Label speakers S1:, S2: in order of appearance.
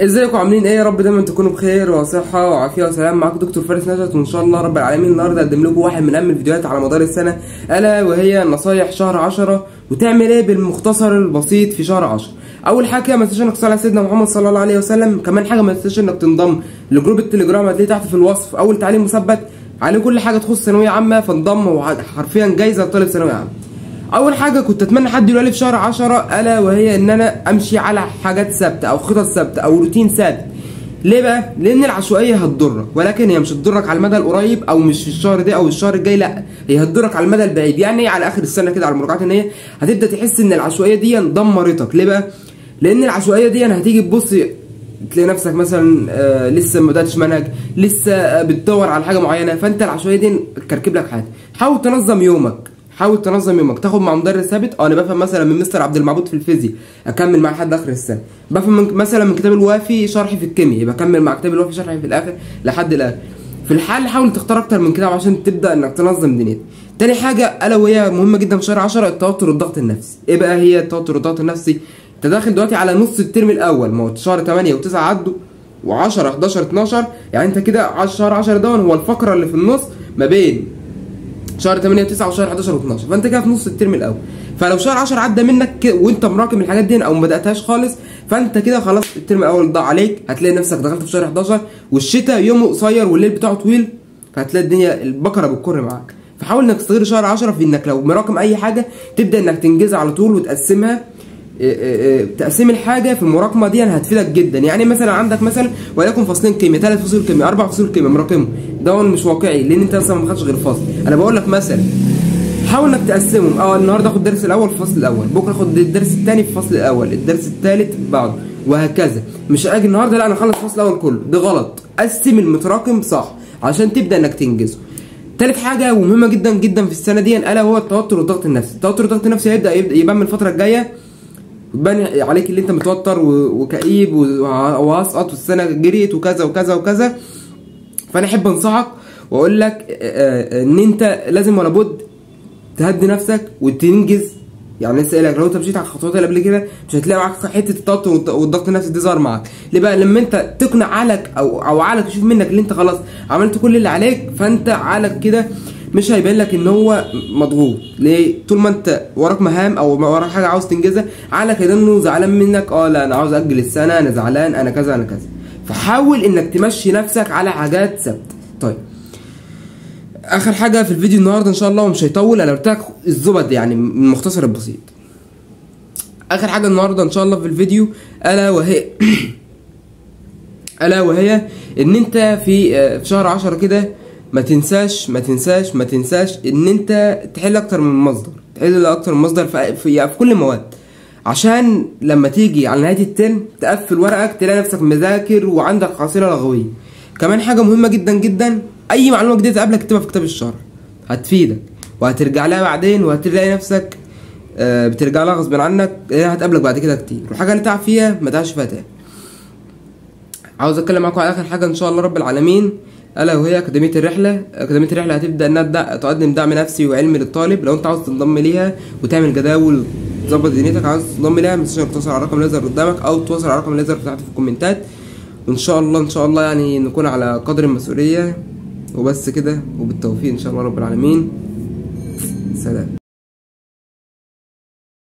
S1: ازيكم عاملين ايه؟ يا رب دايما تكونوا بخير وصحه وعافيه وسلام. معاكم دكتور فارس نشأت، وان شاء الله رب العالمين النهارده اقدم لكم واحد من اهم الفيديوهات على مدار السنه، الا وهي نصايح شهر 10 وتعمل ايه بالمختصر البسيط في شهر 10. اول حاجه ما تنساش انك تصلي على سيدنا محمد صلى الله عليه وسلم. كمان حاجه ما تنساش انك تنضم لجروب التليجرام، هتلاقيه تحت في الوصف اول تعليم مثبت عليه كل حاجه تخص ثانويه عامه، فانضم وحرفيا جايزه لطالب ثانويه عامه. اول حاجه كنت اتمنى حد يقول لي في شهر 10 الا وهي ان انا امشي على حاجات ثابته او خطط ثابته او روتين ثابت. ليه بقى؟ لان العشوائيه هتضرك، ولكن هي مش هتضرك على المدى القريب او مش في الشهر ده او الشهر الجاي، لا هي هتضرك على المدى البعيد. يعني على اخر السنه كده على المراجعات ان هي هتبدا تحس ان العشوائيه دي دمرتك. ليه بقى؟ لان العشوائيه دي هتيجي تبص تلاقي نفسك مثلا لسه ما بداتش منهج، لسه بتدور على حاجه معينه، فانت العشوائيه دي تكركب لك حاجه. حاول تنظم يومك، حاول تنظم يومك، تاخد مع مدرس ثابت. انا بفهم مثلا من مستر عبد المعبود في الفيزياء اكمل معاه لحد اخر السنه، بفهم مثلا من كتاب الوافي شرحي في الكيمياء يبقى اكمل مع كتاب الوافي شرحي في الاخر لحد الاخر. في الحال حاول تختار اكتر من كده عشان تبدا انك تنظم دنيتك. تاني حاجه الا وهي مهمه جدا في شهر 10 التوتر والضغط النفسي. ايه بقى هي التوتر والضغط النفسي؟ انت داخل دلوقتي على نص الترم الاول، ما هو شهر 8 و9 عدوا و10 11 12، يعني انت كده شهر 10 ده هو الفقره اللي في النص ما بين شهر 8 و9 وشهر 11 و12، فانت كده في نص الترم الاول. فلو شهر 10 عدى منك وانت مراكم الحاجات دي او ما بداتهاش خالص، فانت كده خلاص الترم الاول ضاع عليك. هتلاقي نفسك دخلت في شهر 11 والشتاء يومه قصير والليل بتاعه طويل، فهتلاقي الدنيا البقره بتكر معاك. فحاول انك تستغل شهر 10 في انك لو مراكم اي حاجه تبدا انك تنجزها على طول وتقسمها. تقسيم الحاجه في المراكمه دي هتفيدك جدا. يعني مثلا عندك مثلا وليكن فصلين كيمياء، 3 فصول كيمياء، 4 فصول كيمياء مراكمهم، ده مش واقعي لان انت اصلا ما خدتش غير فصل. انا بقول لك مثلا حاول انك تقسمهم. النهارده اخد الدرس الاول في الفصل الاول، بكره اخد الدرس الثاني في الفصل الاول، الدرس الثالث بعده، وهكذا. مش اجي النهارده لا انا اخلص الفصل الاول كله، ده غلط. قسم المتراكم صح عشان تبدا انك تنجزه. تالت حاجه ومهمه جدا جدا في السنه دي الا هو التوتر والضغط النفسي. التوتر والضغط النفسي هيبدا يبان من الفتره الجايه، يبان عليك اللي انت متوتر وكئيب وهسقط والسنه جريت وكذا وكذا وكذا. فانا احب انصحك واقول لك ان انت لازم ولا بد تهدي نفسك وتنجز. يعني لسه قايلك لو انت مشيت على الخطوات اللي قبل كده مش هتلاقي معاك حته التوتر والضغط النفسي دي ظهر معاك. ليه بقى؟ لما انت تقنع عقلك او عقلك يشوف منك اللي انت خلاص عملت كل اللي عليك، فانت عقلك كده مش هيبان لك ان هو مضغوط. ليه؟ طول ما انت وراك مهام او وراك حاجه عاوز تنجزها، عقلك هيبان انه زعلان منك. لا انا عاوز اجل السنه، انا زعلان، انا كذا انا كذا. فحاول انك تمشي نفسك على حاجات ثابته. طيب اخر حاجه في الفيديو النهارده ان شاء الله ومش هيطول، انا قلت لك الزبد يعني من المختصر البسيط. اخر حاجه النهارده ان شاء الله في الفيديو الا وهي ان انت في شهر 10 كده ما تنساش ان انت تحل اكتر من مصدر، تحل اكتر من مصدر في كل المواد، عشان لما تيجي على نهايه الترم تقفل ورقك تلاقي نفسك مذاكر وعندك حصيله لغويه. كمان حاجه مهمه جدا جدا، اي معلومه جديده تقابلك اكتبها في كتاب الشرح، هتفيدك وهترجع لها بعدين وهتلاقي نفسك بترجع لها غصب عنك، هتقابلك بعد كده كتير. والحاجه اللي تعب فيها ما تعبش فيها تاني. عاوز اتكلم معاكم على اخر حاجه ان شاء الله رب العالمين، الا وهي اكاديميه الرحله. اكاديميه الرحله هتبدا انها تقدم دعم نفسي وعلمي للطالب. لو انت عاوز تنضم ليها وتعمل جداول وتظبط دنيتك، عاوز تنضم ليها ما تنساش انك تتواصل على الرقم اللي يظهر قدامك او تتواصل على الرقم اللي يظهر تحت في الكومنتات. وان شاء الله يعني نكون على قدر المسؤوليه. وبس كده، وبالتوفيق ان شاء الله رب العالمين. سلام.